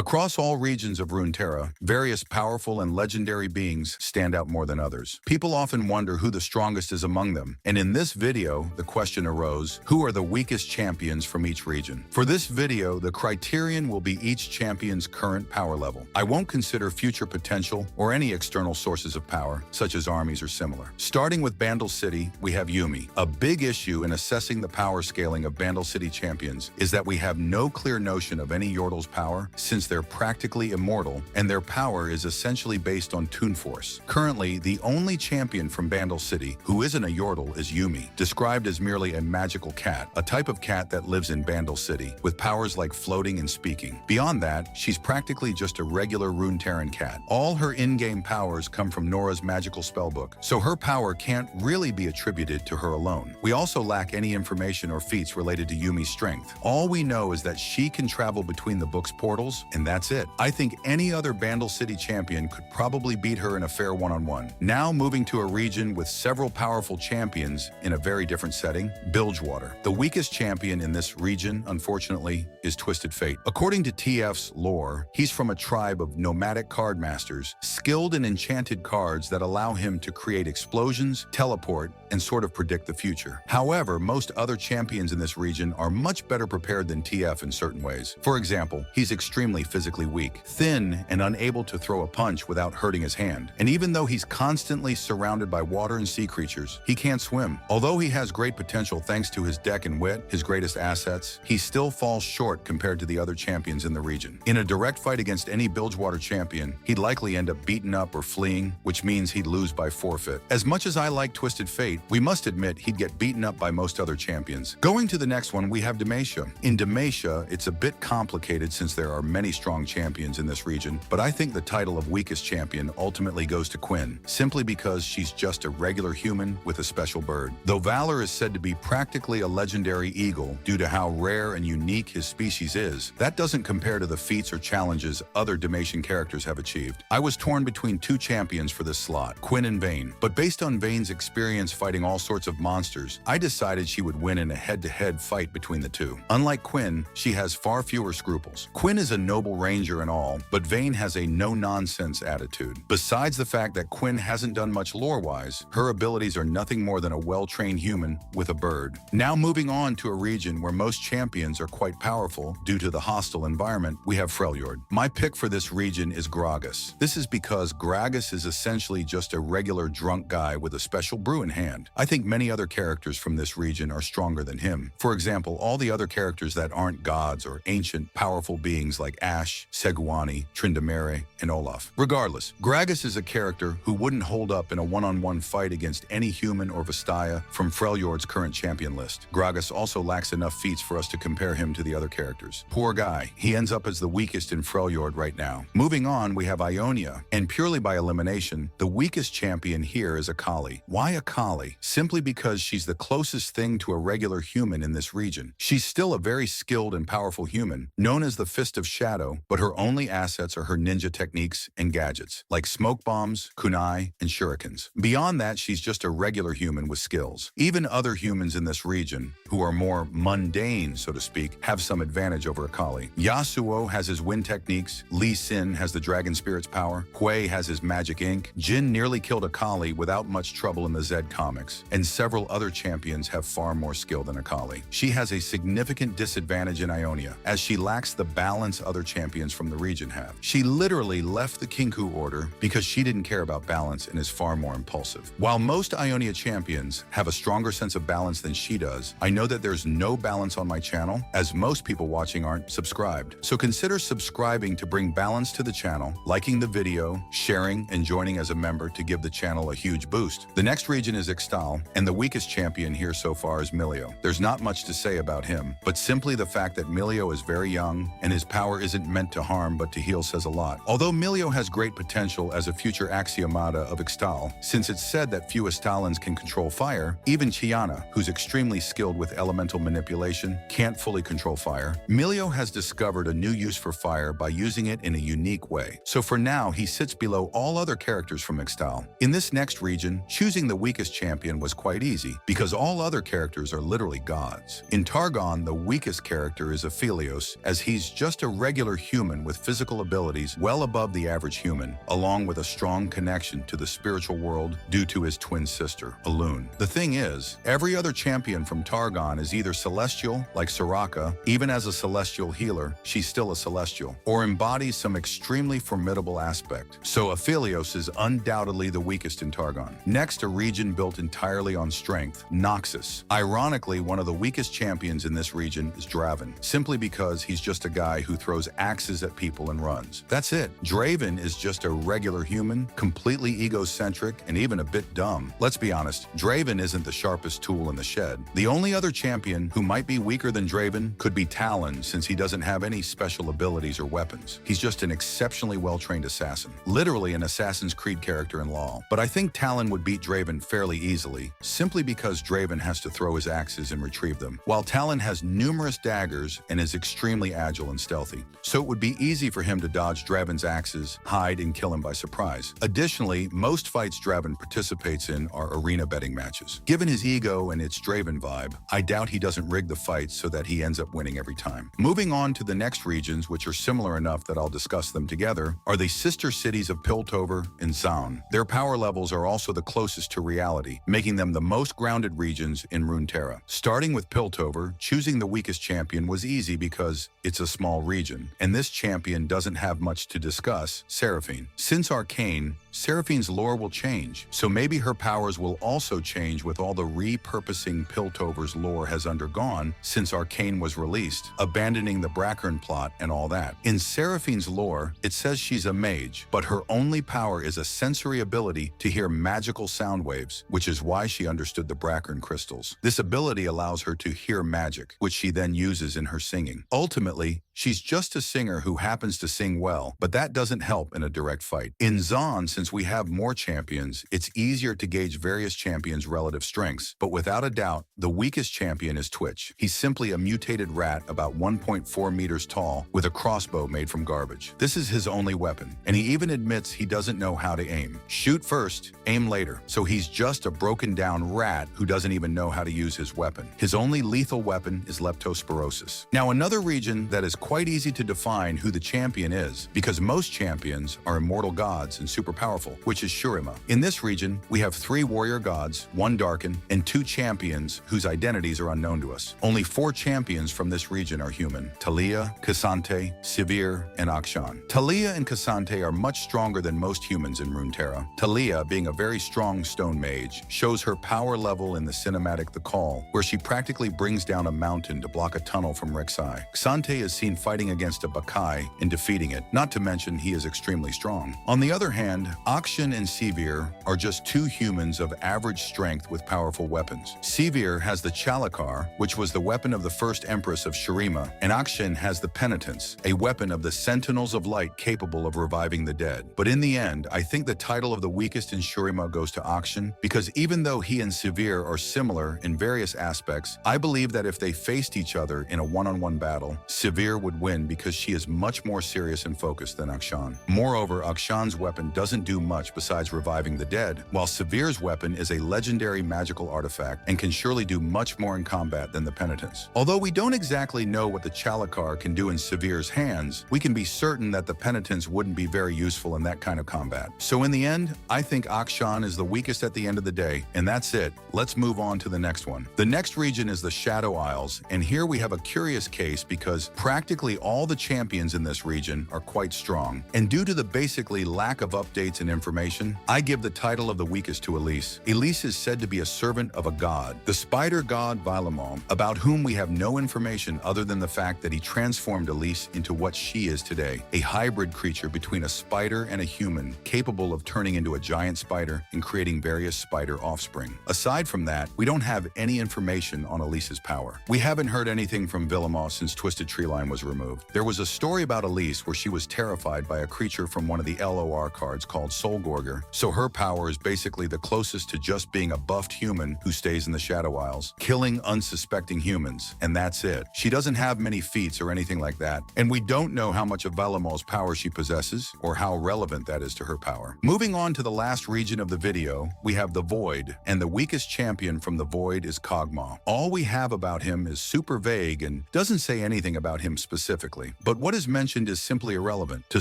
Across all regions of Runeterra, various powerful and legendary beings stand out more than others. People often wonder who the strongest is among them, and in this video, the question arose, who are the weakest champions from each region? For this video, the criterion will be each champion's current power level. I won't consider future potential or any external sources of power, such as armies or similar. Starting with Bandle City, we have Yuumi. A big issue in assessing the power scaling of Bandle City champions is that we have no clear notion of any Yordle's power, since they're practically immortal, and their power is essentially based on toon force. Currently, the only champion from Bandle City who isn't a Yordle is Yuumi, described as merely a magical cat, a type of cat that lives in Bandle City, with powers like floating and speaking. Beyond that, she's practically just a regular Runeterran cat. All her in-game powers come from Nora's magical spellbook, so her power can't really be attributed to her alone. We also lack any information or feats related to Yuumi's strength. All we know is that she can travel between the book's portals, and that's it. I think any other Bandle City champion could probably beat her in a fair one-on-one. Now moving to a region with several powerful champions in a very different setting, Bilgewater. The weakest champion in this region, unfortunately, is Twisted Fate. According to TF's lore, he's from a tribe of nomadic card masters, skilled in enchanted cards that allow him to create explosions, teleport, and sort of predict the future. However, most other champions in this region are much better prepared than TF in certain ways. For example, he's extremely physically weak, thin, and unable to throw a punch without hurting his hand. And even though he's constantly surrounded by water and sea creatures, he can't swim. Although he has great potential thanks to his deck and wit, his greatest assets, he still falls short compared to the other champions in the region. In a direct fight against any Bilgewater champion, he'd likely end up beaten up or fleeing, which means he'd lose by forfeit. As much as I like Twisted Fate, we must admit he'd get beaten up by most other champions. Going to the next one, we have Demacia. In Demacia, it's a bit complicated since there are many strong champions in this region, but I think the title of weakest champion ultimately goes to Quinn, simply because she's just a regular human with a special bird. Though Valor is said to be practically a legendary eagle due to how rare and unique his species is, that doesn't compare to the feats or challenges other Demacian characters have achieved. I was torn between two champions for this slot, Quinn and Vayne, but based on Vayne's experience fighting all sorts of monsters, I decided she would win in a head-to-head fight between the two. Unlike Quinn, she has far fewer scruples. Quinn is a noble ranger and all, but Vayne has a no-nonsense attitude. Besides the fact that Quinn hasn't done much lore-wise, her abilities are nothing more than a well-trained human with a bird. Now moving on to a region where most champions are quite powerful due to the hostile environment, we have Freljord. My pick for this region is Gragas. This is because Gragas is essentially just a regular drunk guy with a special brew in hand. I think many other characters from this region are stronger than him. For example, all the other characters that aren't gods or ancient, powerful beings like Ashe, Seguani, Tryndamere, and Olaf. Regardless, Gragas is a character who wouldn't hold up in a one-on-one fight against any human or Vastaya from Freljord's current champion list. Gragas also lacks enough feats for us to compare him to the other characters. Poor guy. He ends up as the weakest in Freljord right now. Moving on, we have Ionia, and purely by elimination, the weakest champion here is Akali. Why Akali? Simply because she's the closest thing to a regular human in this region. She's still a very skilled and powerful human, known as the Fist of Shadow, but her only assets are her ninja techniques and gadgets, like smoke bombs, kunai, and shurikens. Beyond that, she's just a regular human with skills. Even other humans in this region, who are more mundane, so to speak, have some advantage over Akali. Yasuo has his wind techniques, Lee Sin has the dragon spirit's power, Hui has his magic ink, Jin nearly killed Akali without much trouble in the Zed comics, and several other champions have far more skill than Akali. She has a significant disadvantage in Ionia, as she lacks the balance other champions from the region have. She literally left the Kinku order because she didn't care about balance and is far more impulsive. While most Ionia champions have a stronger sense of balance than she does, I know that there's no balance on my channel, as most people watching aren't subscribed. So consider subscribing to bring balance to the channel, liking the video, sharing, and joining as a member to give the channel a huge boost. The next region is Ixtal, and the weakest champion here so far is Milio. There's not much to say about him, but simply the fact that Milio is very young and his power isn't meant to harm but to heal says a lot. Although Although Milio has great potential as a future axiomata of Ixtal, since it's said that few Ixtalans can control fire, even Chiana, who's extremely skilled with elemental manipulation, can't fully control fire. Milio has discovered a new use for fire by using it in a unique way. So for now, he sits below all other characters from Ixtal. In this next region, choosing the weakest champion was quite easy, because all other characters are literally gods. In Targon, the weakest character is Aphelios, as he's just a regular human with physical abilities well above the average human, along with a strong connection to the spiritual world due to his twin sister, Elune. The thing is, every other champion from Targon is either celestial, like Soraka, even as a celestial healer, she's still a celestial, or embodies some extremely formidable aspect. So Aphelios is undoubtedly the weakest in Targon. Next, a region built entirely on strength, Noxus. Ironically, one of the weakest champions in this region is Draven, simply because he's just a guy who throws axes at people and runs. That's it. Draven is just a regular human, completely egocentric, and even a bit dumb. Let's be honest, Draven isn't the sharpest tool in the shed. The only other champion who might be weaker than Draven could be Talon, since he doesn't have any special abilities or weapons. He's just an exceptionally well-trained assassin. Literally an Assassin's Creed character in LoL. But I think Talon would beat Draven fairly easily, simply because Draven has to throw his axes and retrieve them, while Talon has numerous daggers and is extremely agile and stealthy. So it would be easy for him to dodge Draven's axes, hide, and kill him by surprise. Additionally, most fights Draven participates in are arena betting matches. Given his ego and its Draven vibe, I doubt he doesn't rig the fights so that he ends up winning every time. Moving on to the next regions, which are similar enough that I'll discuss them together, are the sister cities of Piltover and Zaun. Their power levels are also the closest to reality, making them the most grounded regions in Runeterra. Starting with Piltover, choosing the weakest champion was easy because it's a small region, and this champion doesn't have much to discuss, Seraphine. Since Arcane, Seraphine's lore will change, so maybe her powers will also change with all the repurposing Piltover's lore has undergone since Arcane was released, abandoning the Brackern plot and all that. In Seraphine's lore, it says she's a mage, but her only power is a sensory ability to hear magical sound waves, which is why she understood the Brackern crystals. This ability allows her to hear magic, which she then uses in her singing. Ultimately, she's just a singer who happens to sing well, but that doesn't help in a direct fight. In Zaun, since we have more champions, it's easier to gauge various champions' relative strengths, but without a doubt, the weakest champion is Twitch. He's simply a mutated rat about 1.4 meters tall with a crossbow made from garbage. This is his only weapon, and he even admits he doesn't know how to aim. Shoot first, aim later. So he's just a broken down rat who doesn't even know how to use his weapon. His only lethal weapon is leptospirosis. Now, another region that is quite easy to define who the champion is, because most champions are immortal gods and super powerful, which is Shurima. In this region, we have 3 warrior gods, 1 Darkin, and 2 champions whose identities are unknown to us. Only 4 champions from this region are human: Talia, Cassante, Sivir, and Akshan. Talia and Cassante are much stronger than most humans in Runeterra. Talia, being a very strong stone mage, shows her power level in the cinematic The Call, where she practically brings down a mountain to block a tunnel from Rek'Sai. Cassante is seen fighting against a Bakai and defeating it, not to mention he is extremely strong. On the other hand, Akshan and Sivir are just 2 humans of average strength with powerful weapons. Sivir has the Chalakar, which was the weapon of the first Empress of Shurima, and Akshan has the Penitence, a weapon of the Sentinels of Light capable of reviving the dead. But in the end, I think the title of the weakest in Shurima goes to Akshan, because even though he and Sivir are similar in various aspects, I believe that if they faced each other in a one-on-one battle, Sivir would win because she is much more serious and focused than Akshan. Moreover, Akshan's weapon doesn't do much besides reviving the dead, while Sivir's weapon is a legendary magical artifact and can surely do much more in combat than the Penitence. Although we don't exactly know what the Chalakar can do in Sivir's hands, we can be certain that the Penitence wouldn't be very useful in that kind of combat. So in the end, I think Akshan is the weakest at the end of the day, and that's it. Let's move on to the next one. The next region is the Shadow Isles, and here we have a curious case because practically all the champions in this region are quite strong, and due to the basically lack of updates insights and information, I give the title of the weakest to Elise. Elise is said to be a servant of a god, the spider god Valamon, about whom we have no information other than the fact that he transformed Elise into what she is today, a hybrid creature between a spider and a human, capable of turning into a giant spider and creating various spider offspring. Aside from that, we don't have any information on Elise's power. We haven't heard anything from Villamon since Twisted Treeline was removed. There was a story about Elise where she was terrified by a creature from one of the LOR cards called Soulgorger, so her power is basically the closest to just being a buffed human who stays in the Shadow Isles, killing unsuspecting humans, and that's it. She doesn't have many feats or anything like that, and we don't know how much of Valamal's power she possesses or how relevant that is to her power. Moving on to the last region of the video, we have the Void, and the weakest champion from the Void is Kog'Maw. All we have about him is super vague and doesn't say anything about him specifically, but what is mentioned is simply irrelevant. To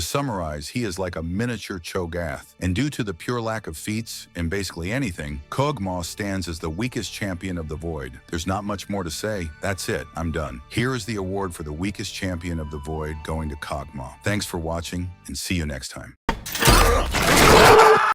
summarize, he is like a miniature Cho'Gath, and due to the pure lack of feats and basically anything, Kog'Maw stands as the weakest champion of the Void. There's not much more to say. That's it. I'm done. Here is the award for the weakest champion of the Void going to Kog'Maw. Thanks for watching, and see you next time.